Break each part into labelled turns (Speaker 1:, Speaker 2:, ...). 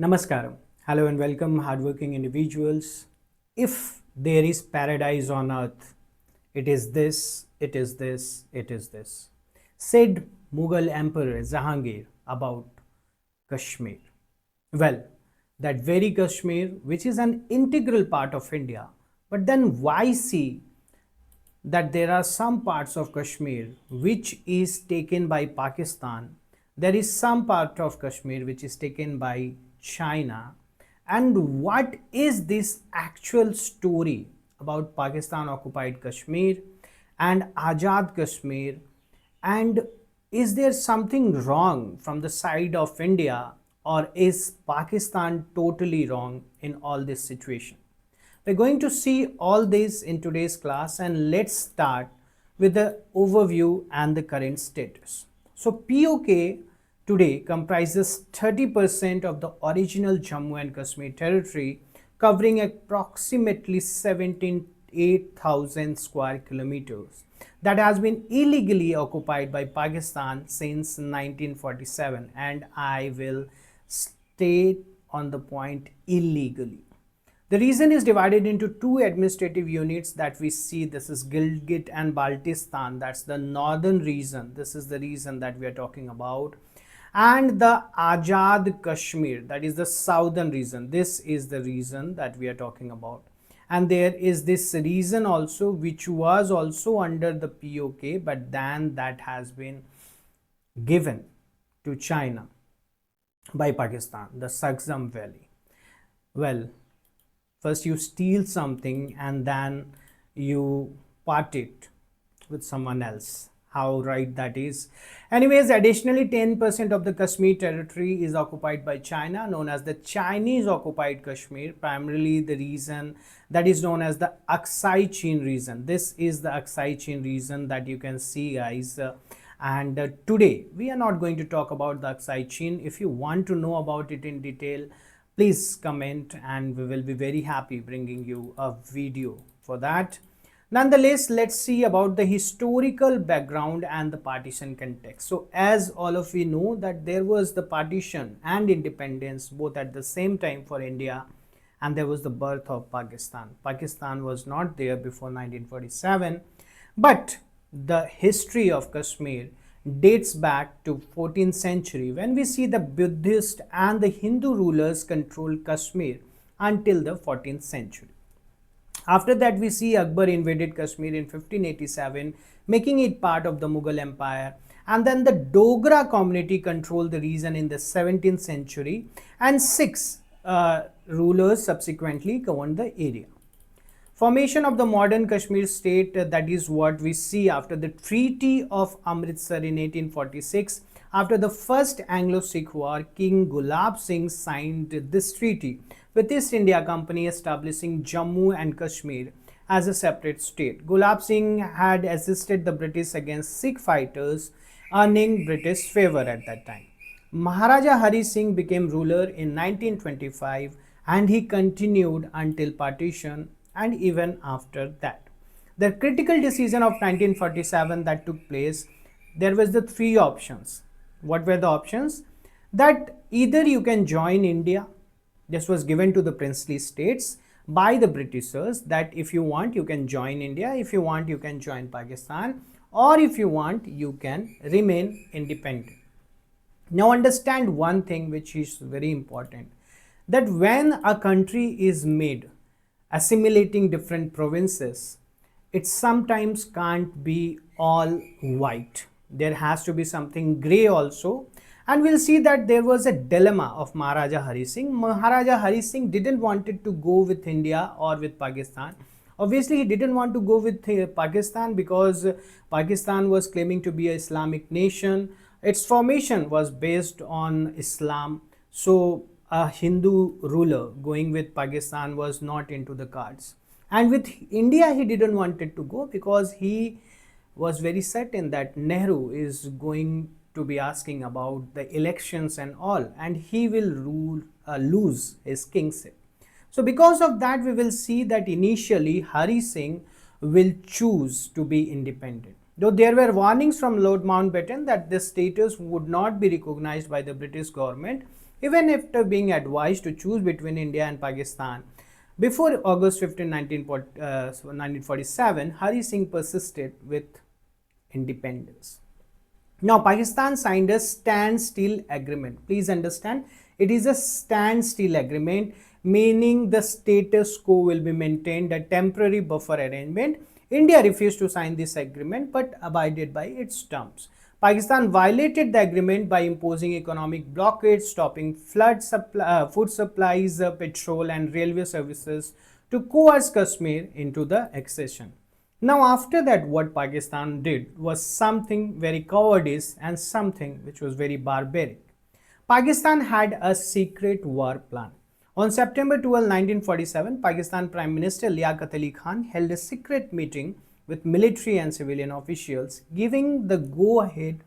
Speaker 1: Namaskaram. Hello and welcome, hardworking individuals. If there is paradise on earth, it is this, it is this, it is this, said Mughal Emperor Jahangir about Kashmir. Well, that very Kashmir, which is an integral part of India, but then why see that there are some parts of Kashmir which is taken by Pakistan, there is some part of Kashmir which is taken by China, and what is this actual story about Pakistan occupied Kashmir and Azad Kashmir, and is there something wrong from the side of India, or is Pakistan totally wrong in all this situation? We're going to see all this in today's class, and let's start with the overview and the current status. So POK today comprises 30% of the original Jammu and Kashmir territory, covering approximately 78,000 square kilometers, that has been illegally occupied by Pakistan since 1947, and I will stay on the point illegally. The region is divided into two administrative units that we see. This is Gilgit and Baltistan, that's the northern region. This is the region that we are talking about. And the Azad Kashmir, that is the southern region. This is the region that we are talking about. And there is this region also which was also under the POK, but then that has been given to China by Pakistan, the Shaksgam Valley. Well, first you steal something and then you part it with someone else. How right that is. Anyways, additionally 10% of the Kashmir territory is occupied by China, known as the Chinese occupied Kashmir, primarily the region that is known as the Accession region. This is the Accession region that you can see, guys. Today we are not going to talk about the Accession. If you want to know about it in detail, please comment and we will be very happy bringing you a video for that. Nonetheless, let's see about the historical background and the partition context. So as all of you know that there was the partition and independence both at the same time for India, and there was the birth of Pakistan. Pakistan was not there before 1947, but the history of Kashmir dates back to 14th century when we see the Buddhist and the Hindu rulers controlled Kashmir until the 14th century. After that, we see Akbar invaded Kashmir in 1587, making it part of the Mughal Empire, and then the Dogra community controlled the region in the 17th century, and six rulers subsequently governed the area. Formation of the modern Kashmir state, that is what we see after the Treaty of Amritsar in 1846. After the first Anglo-Sikh War, King Gulab Singh signed this treaty with East India Company, establishing Jammu and Kashmir as a separate state. Gulab Singh had assisted the British against Sikh fighters, earning British favor at that time. Maharaja Hari Singh became ruler in 1925, and he continued until partition and even after that. The critical decision of 1947 that took place, there was the three options. What were the options? That either you can join India. This was given to the princely states by the Britishers, that if you want you can join India, if you want you can join Pakistan, or if you want you can remain independent. Now understand one thing which is very important, that when a country is made assimilating different provinces, it sometimes can't be all white. There has to be something gray also, and we'll see that there was a dilemma of Maharaja Hari Singh. Maharaja Hari Singh didn't wanted to go with India or with Pakistan. Obviously, he didn't want to go with Pakistan because Pakistan was claiming to be an Islamic nation. Its formation was based on Islam. So a Hindu ruler going with Pakistan was not into the cards. And with India, he didn't wanted to go because he was very certain that Nehru is going to be asking about the elections and all, and he will lose his kingship. So because of that, we will see that initially Hari Singh will choose to be independent. Though there were warnings from Lord Mountbatten that this status would not be recognized by the British government, Even after being advised to choose between India and Pakistan, before August 15, 1947, Hari Singh persisted with independence. Now, Pakistan signed a standstill agreement. Please understand, it is a standstill agreement, meaning the status quo will be maintained, a temporary buffer arrangement. India refused to sign this agreement but abided by its terms. Pakistan violated the agreement by imposing economic blockades, stopping food supplies, petrol and railway services to coerce Kashmir into the accession. Now, after that, what Pakistan did was something very cowardice and something which was very barbaric. Pakistan had a secret war plan. On September 12, 1947, Pakistan Prime Minister Liaquat Ali Khan held a secret meeting with military and civilian officials, giving the go-ahead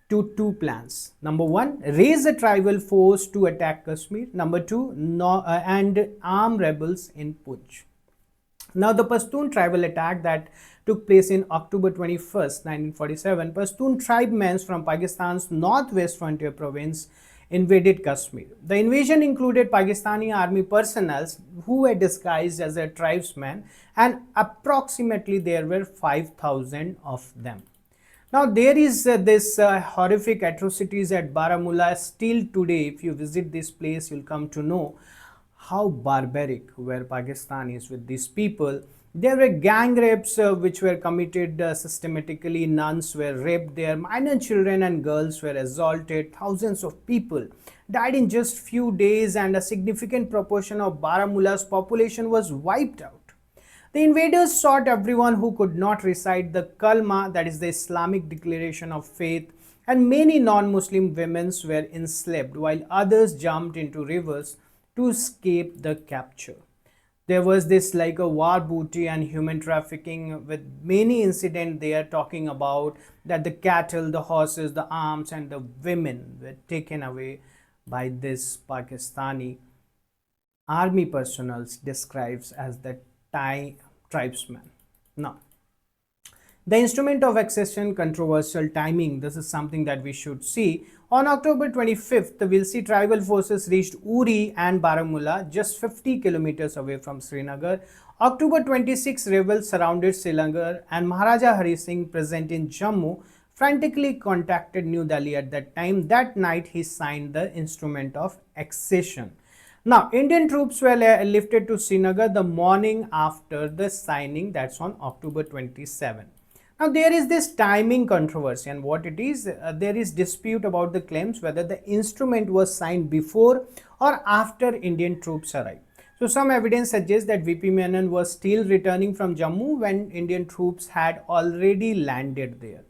Speaker 1: to two plans. Number one, raise a tribal force to attack Kashmir. Number two, and arm rebels in Punj. Now, the Pashtun tribal attack that took place in October 21st, 1947, Pashtun tribesmen from Pakistan's northwest frontier province invaded Kashmir. The invasion included Pakistani army personnel who were disguised as a tribesmen, and approximately there were 5,000 of them. Now, there is this horrific atrocities at Baramulla still today. If you visit this place, you'll come to know how barbaric were Pakistanis with these people. There were gang rapes which were committed systematically. Nuns were raped there. Minor children and girls were assaulted. Thousands of people died in just few days, and a significant proportion of Baramulla's population was wiped out. The invaders sought everyone who could not recite the Kalma, that is the Islamic declaration of faith, and many non-Muslim women were enslaved, while others jumped into rivers to escape the capture. There was this like a war booty and human trafficking, with many incidents they are talking about that the cattle, the horses, the arms and the women were taken away by this Pakistani army personnel describes as the Thai tribesmen. Now, the instrument of accession, controversial timing. This is something that we should see. On October 25th, the Wilsi tribal forces reached Uri and Baramulla, just 50 kilometers away from Srinagar. October 26th, rebels surrounded Srinagar, and Maharaja Hari Singh, present in Jammu, frantically contacted New Delhi at that time. That night, he signed the instrument of accession. Now, Indian troops were lifted to Srinagar the morning after the signing, that's on October 27. Now, there is this timing controversy, and what it is, there is dispute about the claims whether the instrument was signed before or after Indian troops arrived. So, some evidence suggests that VP Menon was still returning from Jammu when Indian troops had already landed there.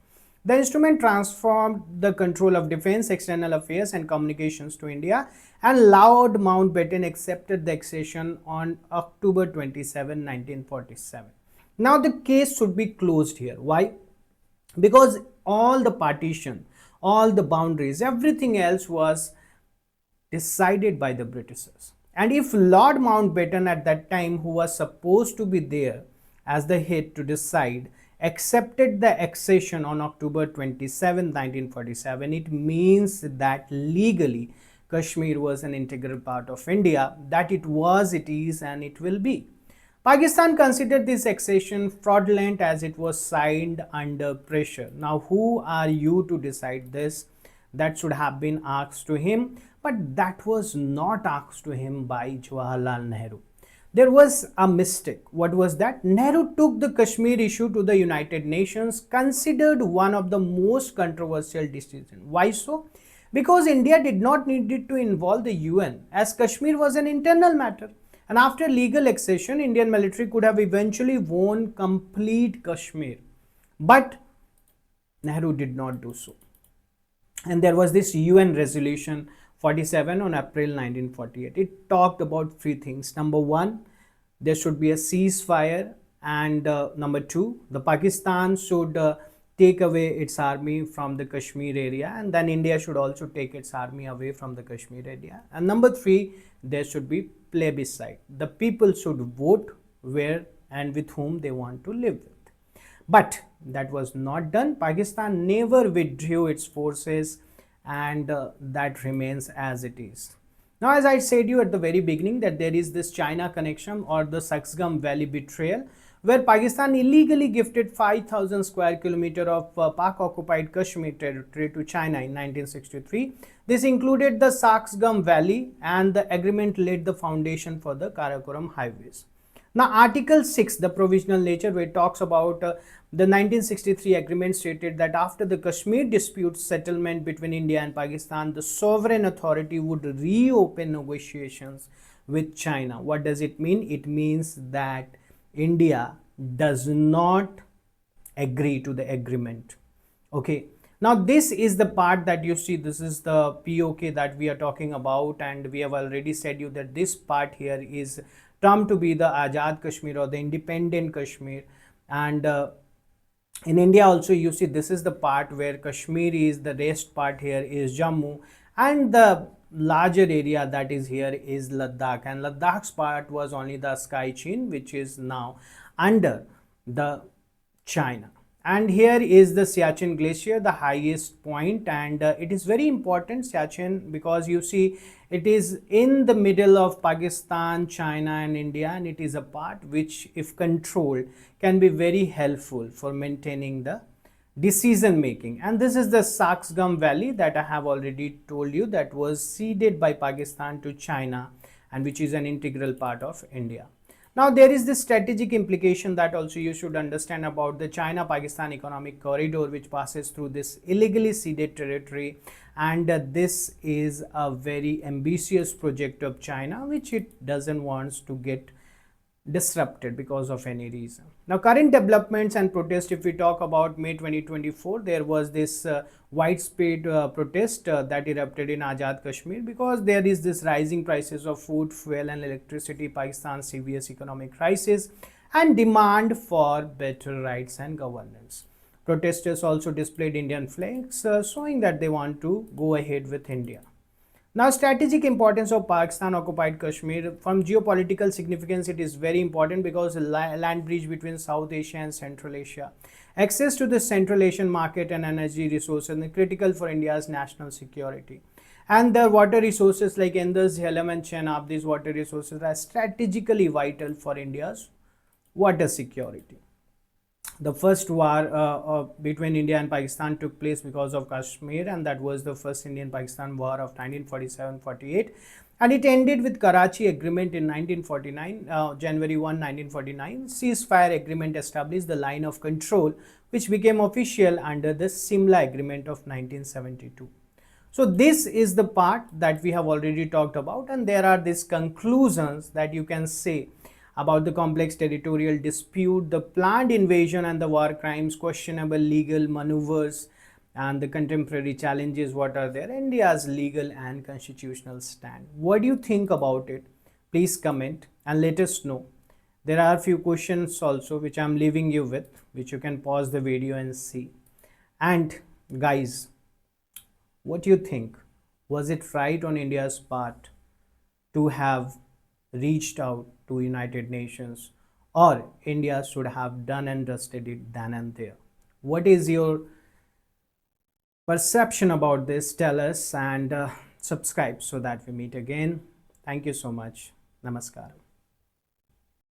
Speaker 1: The instrument transformed the control of defense, external affairs and communications to India, and Lord Mountbatten accepted the accession on October 27, 1947. Now, the case should be closed here. Why? Because all the partition, all the boundaries, everything else was decided by the Britishers. And if Lord Mountbatten at that time, who was supposed to be there as the head to decide, accepted the accession on October 27, 1947, it means that legally Kashmir was an integral part of India, that it was, it is, and it will be. Pakistan considered this accession fraudulent as it was signed under pressure. Now, who are you to decide this? That should have been asked to him, but that was not asked to him by Jawaharlal Nehru. There was a mistake. What was that? Nehru took the Kashmir issue to the United Nations, considered one of the most controversial decisions. Why so? Because India did not need it to involve the UN, as Kashmir was an internal matter. And after legal accession, Indian military could have eventually won complete Kashmir. But Nehru did not do so. And there was this UN resolution 47 on April 1948. It talked about three things. Number one, there should be a ceasefire. And number two, the Pakistan should take away its army from the Kashmir area. And then India should also take its army away from the Kashmir area. And number three, there should be plebiscite. The people should vote where and with whom they want to live with. But that was not done. Pakistan never withdrew its forces, and that remains as it is. Now, as I said you at the very beginning that there is this China connection or the Shaksgam Valley betrayal, where Pakistan illegally gifted 5,000 square kilometer of Pak-occupied Kashmir territory to China in 1963. This included the Shaksgam Valley, and the agreement laid the foundation for the Karakoram highways. Now, Article 6, the provisional nature, where it talks about the 1963 agreement stated that after the Kashmir dispute settlement between India and Pakistan, the sovereign authority would reopen negotiations with China. What does it mean? It means that India does not agree to the agreement. Okay. Now, this is the part that you see, this is the POK that we are talking about, and we have already said you that this part here is termed to be the Azad Kashmir or the independent Kashmir. And in India also, you see, this is the part where Kashmir is, the rest part here is Jammu, and the larger area that is here is Ladakh, and Ladakh's part was only the Sky Chain, which is now under the China. And here is the Siachen glacier, the highest point, and it is very important, Siachen, because you see it is in the middle of Pakistan, China and India, and it is a part which, if controlled, can be very helpful for maintaining the decision making. And this is the Shaksgam Valley that I have already told you that was ceded by Pakistan to China, and which is an integral part of India. Now, there is this strategic implication that also you should understand about the China-Pakistan economic corridor, which passes through this illegally ceded territory, and this is a very ambitious project of China, which it doesn't want to get disrupted because of any reason. Now, current developments and protests, if we talk about May 2024, there was this widespread protest that erupted in Azad Kashmir because there is this rising prices of food, fuel and electricity, Pakistan's serious economic crisis, and demand for better rights and governance. Protesters also displayed Indian flags, showing that they want to go ahead with India. Now, strategic importance of Pakistan occupied Kashmir. From geopolitical significance, it is very important because land bridge between South Asia and Central Asia. Access to the Central Asian market and energy resources are critical for India's national security. And the water resources like Indus, Jhelum and Chenab, these water resources are strategically vital for India's water security. The first war between India and Pakistan took place because of Kashmir, and that was the first Indian-Pakistan war of 1947-48, and it ended with Karachi Agreement in 1949, January 1, 1949. Ceasefire agreement established the line of control, which became official under the Simla Agreement of 1972. So this is the part that we have already talked about, and there are these conclusions that you can say about the complex territorial dispute, the planned invasion and the war crimes, questionable legal maneuvers, and the contemporary challenges. What are there? India's legal and constitutional stand. What do you think about it? Please comment and let us know. There are a few questions also which I am leaving you with, which you can pause the video and see. And guys, what do you think? Was it right on India's part to have reached out to United Nations, or India should have done and dusted it then and there? What is your perception about this? Tell us, and subscribe so that we meet again. Thank you so much. Namaskar.